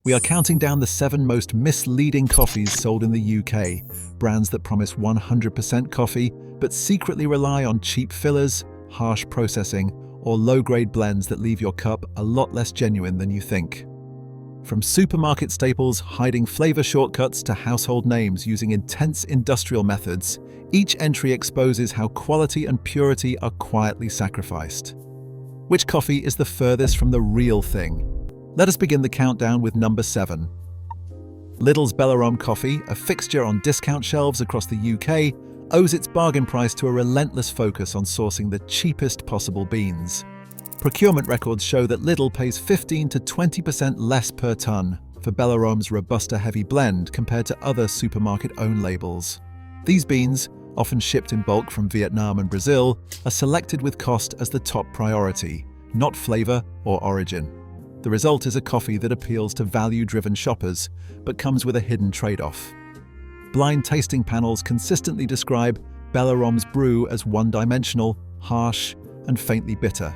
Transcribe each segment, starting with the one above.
We are counting down the 7 most misleading coffees sold in the UK, brands that promise 100% coffee but secretly rely on cheap fillers, harsh processing, or low-grade blends that leave your cup a lot less genuine than you think. From supermarket staples hiding flavor shortcuts to household names using intense industrial methods, each entry exposes how quality and purity are quietly sacrificed. Which coffee is the furthest from the real thing? Let us begin the countdown with number 7. Lidl's Bellarom coffee, a fixture on discount shelves across the UK, owes its bargain price to a relentless focus on sourcing the cheapest possible beans. Procurement records show that Lidl pays 15 to 20% less per tonne for Bellarom's Robusta heavy blend compared to other supermarket-owned labels. These beans, often shipped in bulk from Vietnam and Brazil, are selected with cost as the top priority, not flavour or origin. The result is a coffee that appeals to value-driven shoppers, but comes with a hidden trade-off. Blind tasting panels consistently describe Bellarom's brew as one-dimensional, harsh, and faintly bitter.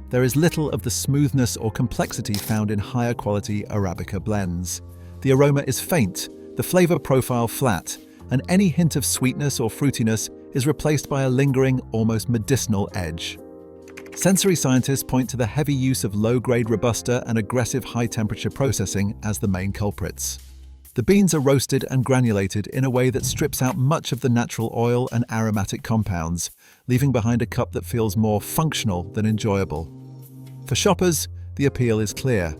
There is little of the smoothness or complexity found in higher-quality Arabica blends. The aroma is faint, the flavour profile flat, and any hint of sweetness or fruitiness is replaced by a lingering, almost medicinal edge. Sensory scientists point to the heavy use of low-grade Robusta and aggressive high-temperature processing as the main culprits. The beans are roasted and granulated in a way that strips out much of the natural oil and aromatic compounds, leaving behind a cup that feels more functional than enjoyable. For shoppers, the appeal is clear.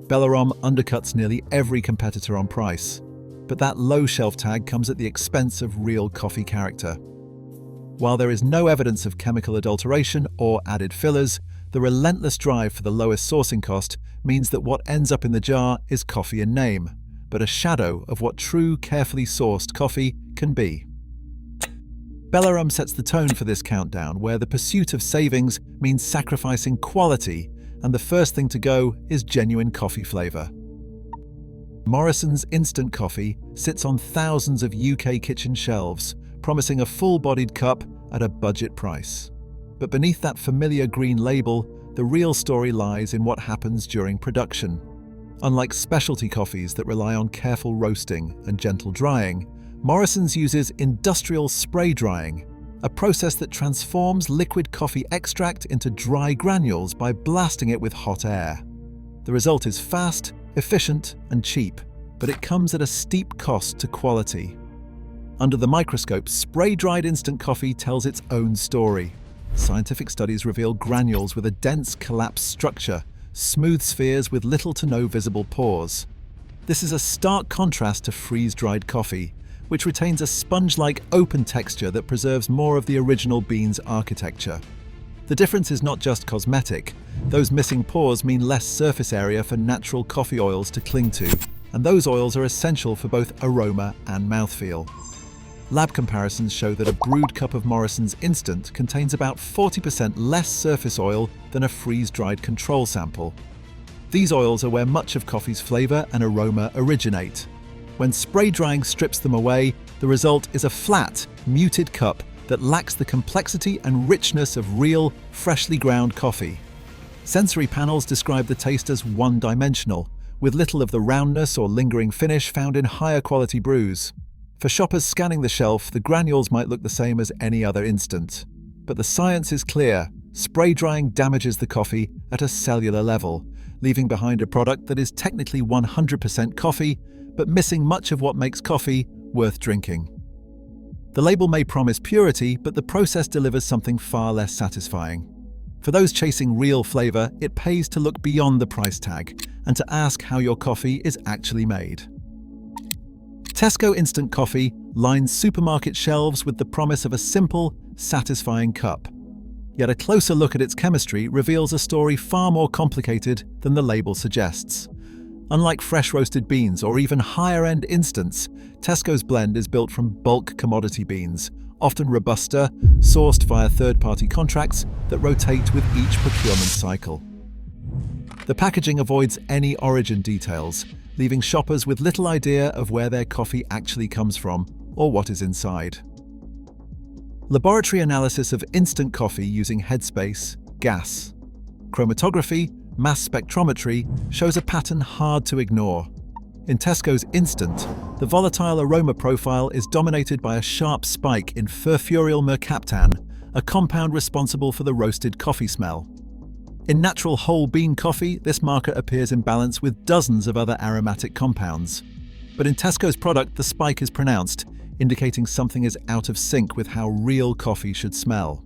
Bellarom undercuts nearly every competitor on price, but that low shelf tag comes at the expense of real coffee character. While there is no evidence of chemical adulteration or added fillers, the relentless drive for the lowest sourcing cost means that what ends up in the jar is coffee in name, but a shadow of what true, carefully sourced coffee can be. Bellarom sets the tone for this countdown, where the pursuit of savings means sacrificing quality, and the first thing to go is genuine coffee flavour. Morrisons instant coffee sits on thousands of UK kitchen shelves, promising a full-bodied cup at a budget price. But beneath that familiar green label, the real story lies in what happens during production. Unlike specialty coffees that rely on careful roasting and gentle drying, Morrisons uses industrial spray drying, a process that transforms liquid coffee extract into dry granules by blasting it with hot air. The result is fast, efficient, and cheap, but it comes at a steep cost to quality. Under the microscope, spray-dried instant coffee tells its own story. Scientific studies reveal granules with a dense, collapsed structure, smooth spheres with little to no visible pores. This is a stark contrast to freeze-dried coffee, which retains a sponge-like open texture that preserves more of the original bean's architecture. The difference is not just cosmetic. Those missing pores mean less surface area for natural coffee oils to cling to, and those oils are essential for both aroma and mouthfeel. Lab comparisons show that a brewed cup of Morrisons Instant contains about 40% less surface oil than a freeze-dried control sample. These oils are where much of coffee's flavour and aroma originate. When spray drying strips them away, the result is a flat, muted cup that lacks the complexity and richness of real, freshly ground coffee. Sensory panels describe the taste as one-dimensional, with little of the roundness or lingering finish found in higher quality brews. For shoppers scanning the shelf, the granules might look the same as any other instant. But the science is clear. Spray drying damages the coffee at a cellular level, leaving behind a product that is technically 100% coffee, but missing much of what makes coffee worth drinking. The label may promise purity, but the process delivers something far less satisfying. For those chasing real flavour, it pays to look beyond the price tag and to ask how your coffee is actually made. Tesco instant coffee lines supermarket shelves with the promise of a simple, satisfying cup. Yet a closer look at its chemistry reveals a story far more complicated than the label suggests. Unlike fresh roasted beans or even higher-end instants, Tesco's blend is built from bulk commodity beans, often Robusta, sourced via third-party contracts that rotate with each procurement cycle. The packaging avoids any origin details, leaving shoppers with little idea of where their coffee actually comes from or what is inside. Laboratory analysis of instant coffee using headspace, gas, chromatography, mass spectrometry shows a pattern hard to ignore. In Tesco's Instant, the volatile aroma profile is dominated by a sharp spike in furfuryl mercaptan, a compound responsible for the roasted coffee smell. In natural whole bean coffee, this marker appears in balance with dozens of other aromatic compounds. But in Tesco's product, the spike is pronounced, indicating something is out of sync with how real coffee should smell.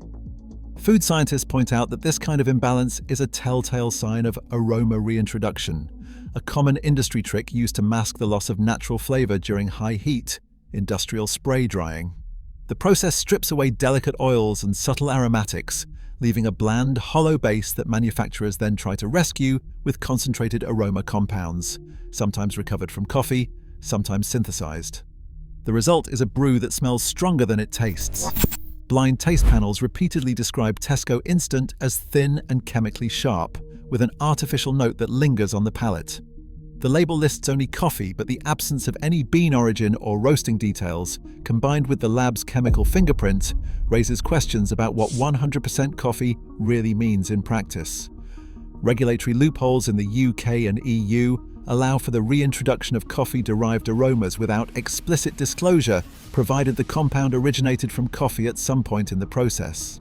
Food scientists point out that this kind of imbalance is a telltale sign of aroma reintroduction, a common industry trick used to mask the loss of natural flavor during high heat, industrial spray drying. The process strips away delicate oils and subtle aromatics, leaving a bland, hollow base that manufacturers then try to rescue with concentrated aroma compounds, sometimes recovered from coffee, sometimes synthesized. The result is a brew that smells stronger than it tastes. Blind taste panels repeatedly describe Tesco Instant as thin and chemically sharp, with an artificial note that lingers on the palate. The label lists only coffee, but the absence of any bean origin or roasting details, combined with the lab's chemical fingerprint, raises questions about what 100% coffee really means in practice. Regulatory loopholes in the UK and EU allow for the reintroduction of coffee-derived aromas without explicit disclosure, provided the compound originated from coffee at some point in the process.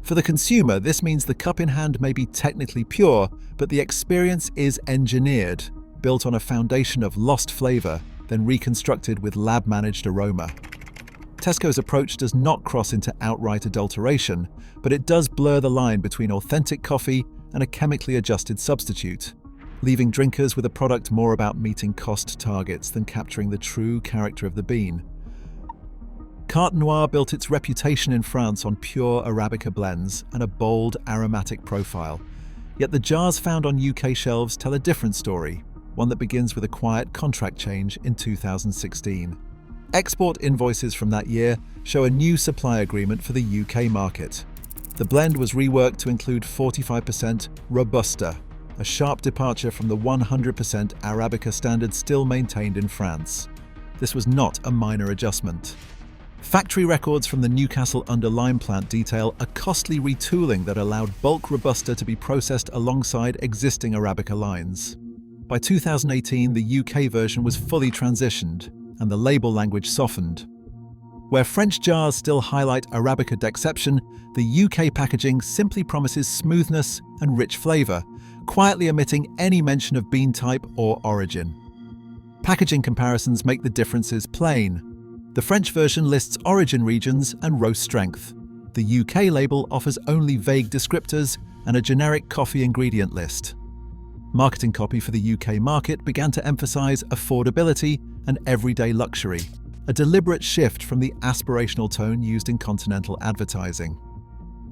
For the consumer, this means the cup in hand may be technically pure, but the experience is engineered, built on a foundation of lost flavor, then reconstructed with lab-managed aroma. Tesco's approach does not cross into outright adulteration, but it does blur the line between authentic coffee and a chemically adjusted substitute, leaving drinkers with a product more about meeting cost targets than capturing the true character of the bean. Carte Noire built its reputation in France on pure Arabica blends and a bold aromatic profile. Yet the jars found on UK shelves tell a different story, one that begins with a quiet contract change in 2016. Export invoices from that year show a new supply agreement for the UK market. The blend was reworked to include 45% Robusta, a sharp departure from the 100% Arabica standard still maintained in France. This was not a minor adjustment. Factory records from the Newcastle-under-Lyme plant detail a costly retooling that allowed bulk Robusta to be processed alongside existing Arabica lines. By 2018, the UK version was fully transitioned, and the label language softened. Where French jars still highlight Arabica d'exception, the UK packaging simply promises smoothness and rich flavour, quietly omitting any mention of bean type or origin. Packaging comparisons make the differences plain. The French version lists origin regions and roast strength. The UK label offers only vague descriptors and a generic coffee ingredient list. Marketing copy for the UK market began to emphasise affordability and everyday luxury, a deliberate shift from the aspirational tone used in continental advertising.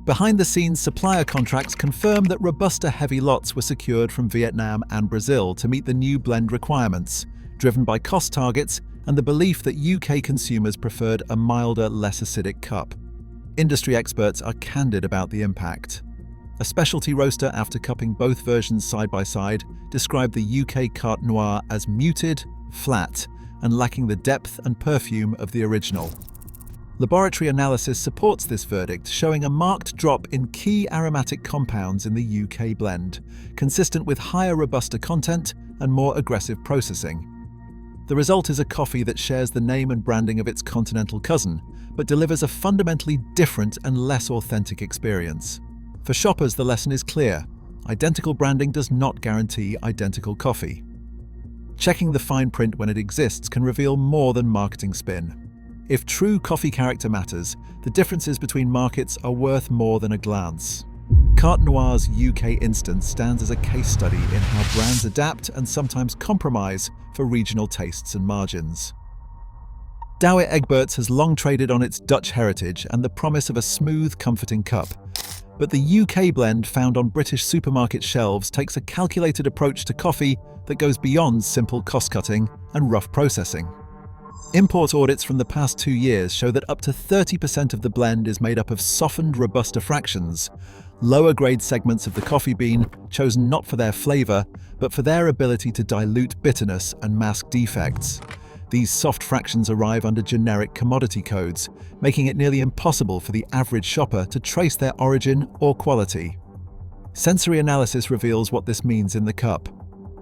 Behind-the-scenes supplier contracts confirm that Robusta heavy lots were secured from Vietnam and Brazil to meet the new blend requirements, driven by cost targets and the belief that UK consumers preferred a milder, less acidic cup. Industry experts are candid about the impact. A specialty roaster, after cupping both versions side by side, described the UK Carte Noire as muted, flat, and lacking the depth and perfume of the original. Laboratory analysis supports this verdict, showing a marked drop in key aromatic compounds in the UK blend, consistent with higher Robusta content and more aggressive processing. The result is a coffee that shares the name and branding of its continental cousin, but delivers a fundamentally different and less authentic experience. For shoppers, the lesson is clear. Identical branding does not guarantee identical coffee. Checking the fine print when it exists can reveal more than marketing spin. If true coffee character matters, the differences between markets are worth more than a glance. Carte Noire's UK instance stands as a case study in how brands adapt and sometimes compromise for regional tastes and margins. Douwe Egberts has long traded on its Dutch heritage and the promise of a smooth, comforting cup. But the UK blend found on British supermarket shelves takes a calculated approach to coffee that goes beyond simple cost-cutting and rough processing. Import audits from the past 2 years show that up to 30% of the blend is made up of softened Robusta fractions, lower-grade segments of the coffee bean chosen not for their flavour, but for their ability to dilute bitterness and mask defects. These soft fractions arrive under generic commodity codes, making it nearly impossible for the average shopper to trace their origin or quality. Sensory analysis reveals what this means in the cup.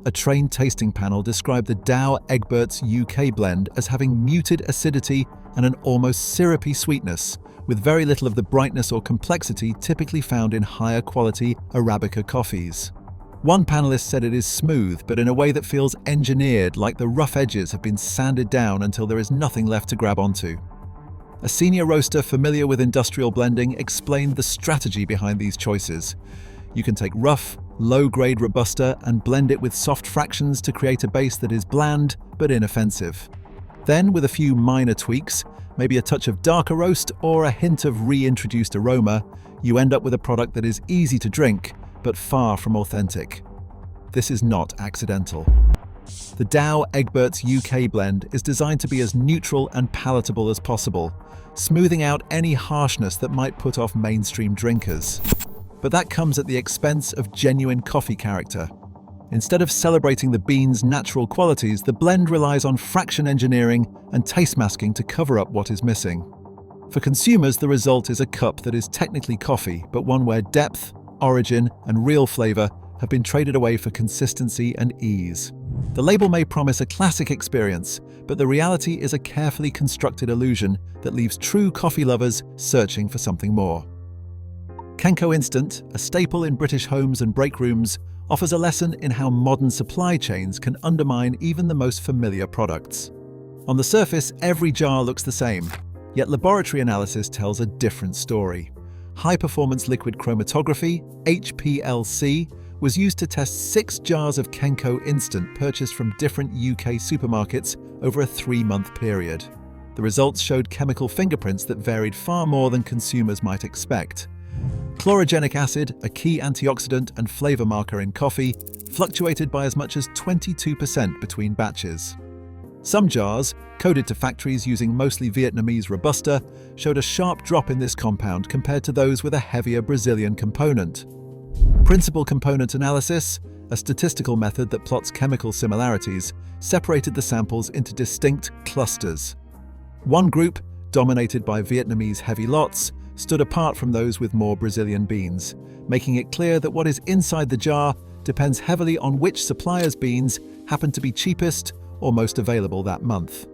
A trained tasting panel described the Douwe Egberts UK blend as having muted acidity and an almost syrupy sweetness, with very little of the brightness or complexity typically found in higher quality Arabica coffees. One panelist said it is smooth, but in a way that feels engineered, like the rough edges have been sanded down until there is nothing left to grab onto. A senior roaster familiar with industrial blending explained the strategy behind these choices. You can take rough, low-grade Robusta and blend it with soft fractions to create a base that is bland but inoffensive. Then, with a few minor tweaks, maybe a touch of darker roast or a hint of reintroduced aroma, you end up with a product that is easy to drink, but far from authentic. This is not accidental. The Douwe Egberts UK blend is designed to be as neutral and palatable as possible, smoothing out any harshness that might put off mainstream drinkers. But that comes at the expense of genuine coffee character. Instead of celebrating the bean's natural qualities, the blend relies on fraction engineering and taste masking to cover up what is missing. For consumers, the result is a cup that is technically coffee, but one where depth, origin, and real flavor have been traded away for consistency and ease. The label may promise a classic experience, but the reality is a carefully constructed illusion that leaves true coffee lovers searching for something more. Kenco Instant, a staple in British homes and break rooms, offers a lesson in how modern supply chains can undermine even the most familiar products. On the surface, every jar looks the same, yet laboratory analysis tells a different story. High-performance liquid chromatography, HPLC, was used to test 6 jars of Kenco Instant purchased from different UK supermarkets over a 3-month period. The results showed chemical fingerprints that varied far more than consumers might expect. Chlorogenic acid, a key antioxidant and flavor marker in coffee, fluctuated by as much as 22% between batches. Some jars, coded to factories using mostly Vietnamese Robusta, showed a sharp drop in this compound compared to those with a heavier Brazilian component. Principal component analysis, a statistical method that plots chemical similarities, separated the samples into distinct clusters. One group, dominated by Vietnamese heavy lots, stood apart from those with more Brazilian beans, making it clear that what is inside the jar depends heavily on which supplier's beans happen to be cheapest or most available that month.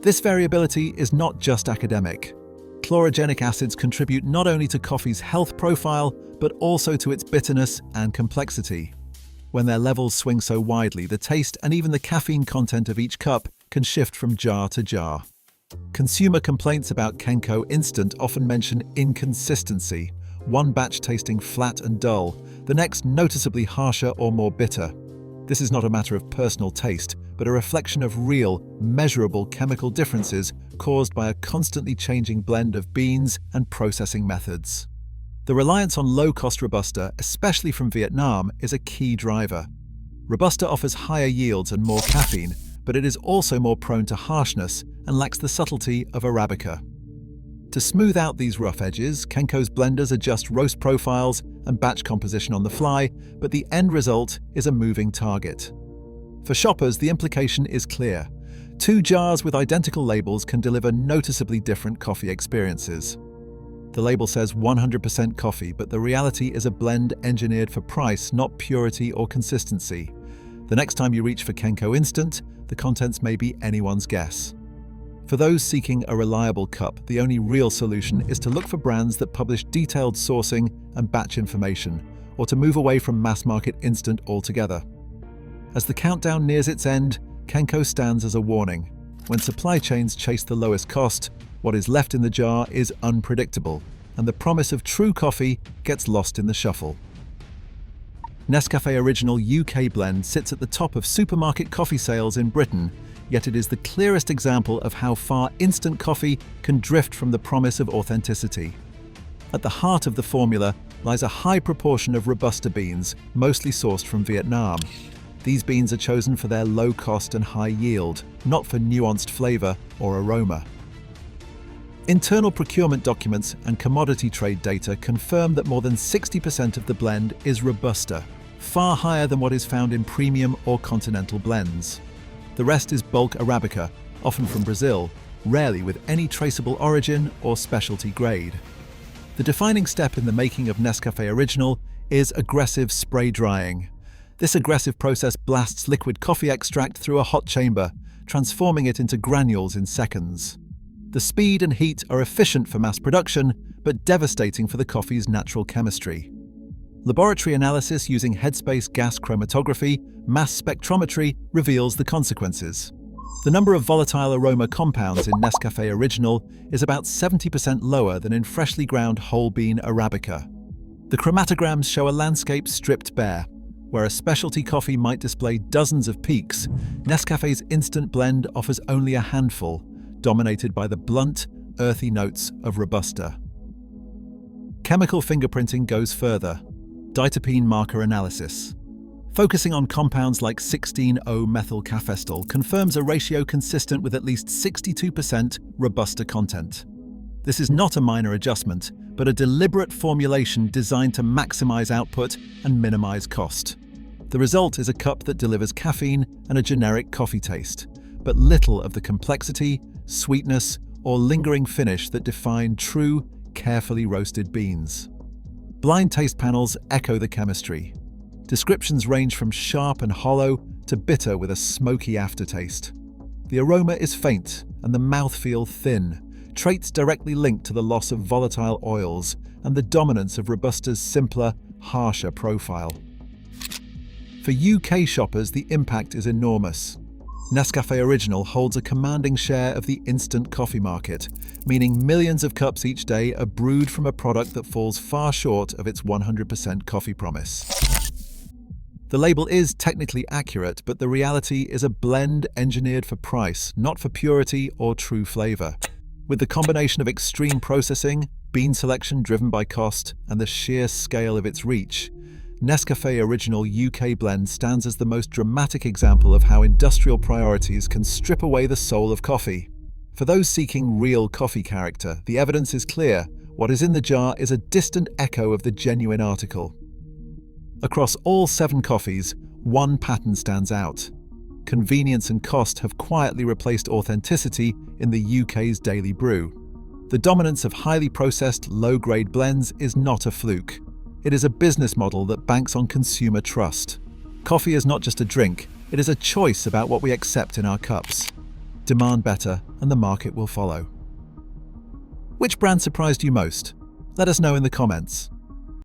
This variability is not just academic. Chlorogenic acids contribute not only to coffee's health profile, but also to its bitterness and complexity. When their levels swing so widely, the taste and even the caffeine content of each cup can shift from jar to jar. Consumer complaints about Kenco Instant often mention inconsistency, one batch tasting flat and dull, the next noticeably harsher or more bitter. This is not a matter of personal taste, but a reflection of real, measurable chemical differences caused by a constantly changing blend of beans and processing methods. The reliance on low-cost Robusta, especially from Vietnam, is a key driver. Robusta offers higher yields and more caffeine, but it is also more prone to harshness and lacks the subtlety of Arabica. To smooth out these rough edges, Kenco's blenders adjust roast profiles and batch composition on the fly, but the end result is a moving target. For shoppers, the implication is clear. 2 jars with identical labels can deliver noticeably different coffee experiences. The label says 100% coffee, but the reality is a blend engineered for price, not purity or consistency. The next time you reach for Kenco Instant, the contents may be anyone's guess. For those seeking a reliable cup, the only real solution is to look for brands that publish detailed sourcing and batch information, or to move away from mass-market instant altogether. As the countdown nears its end, Kenco stands as a warning. When supply chains chase the lowest cost, what is left in the jar is unpredictable, and the promise of true coffee gets lost in the shuffle. Nescafe Original UK blend sits at the top of supermarket coffee sales in Britain, yet it is the clearest example of how far instant coffee can drift from the promise of authenticity. At the heart of the formula lies a high proportion of Robusta beans, mostly sourced from Vietnam. These beans are chosen for their low cost and high yield, not for nuanced flavor or aroma. Internal procurement documents and commodity trade data confirm that more than 60% of the blend is Robusta, far higher than what is found in premium or continental blends. The rest is bulk Arabica, often from Brazil, rarely with any traceable origin or specialty grade. The defining step in the making of Nescafe Original is aggressive spray drying. This aggressive process blasts liquid coffee extract through a hot chamber, transforming it into granules in seconds. The speed and heat are efficient for mass production, but devastating for the coffee's natural chemistry. Laboratory analysis using headspace gas chromatography, mass spectrometry, reveals the consequences. The number of volatile aroma compounds in Nescafe Original is about 70% lower than in freshly ground whole bean Arabica. The chromatograms show a landscape stripped bare. Where a specialty coffee might display dozens of peaks, Nescafe's instant blend offers only a handful, dominated by the blunt, earthy notes of Robusta. Chemical fingerprinting goes further. Diterpene marker analysis. Focusing on compounds like 16-O-methylcafestol confirms a ratio consistent with at least 62% Robusta content. This is not a minor adjustment, but a deliberate formulation designed to maximize output and minimize cost. The result is a cup that delivers caffeine and a generic coffee taste, but little of the complexity, sweetness, or lingering finish that define true, carefully roasted beans. Blind taste panels echo the chemistry. Descriptions range from sharp and hollow to bitter with a smoky aftertaste. The aroma is faint and the mouthfeel thin, traits directly linked to the loss of volatile oils and the dominance of Robusta's simpler, harsher profile. For UK shoppers, the impact is enormous. Nescafe Original holds a commanding share of the instant coffee market, meaning millions of cups each day are brewed from a product that falls far short of its 100% coffee promise. The label is technically accurate, but the reality is a blend engineered for price, not for purity or true flavor. With the combination of extreme processing, bean selection driven by cost, and the sheer scale of its reach, Nescafe Original UK Blend stands as the most dramatic example of how industrial priorities can strip away the soul of coffee. For those seeking real coffee character, the evidence is clear. What is in the jar is a distant echo of the genuine article. Across all 7 coffees, one pattern stands out. Convenience and cost have quietly replaced authenticity in the UK's daily brew. The dominance of highly processed, low-grade blends is not a fluke. It is a business model that banks on consumer trust. Coffee is not just a drink, it is a choice about what we accept in our cups. Demand better, and the market will follow. Which brand surprised you most? Let us know in the comments.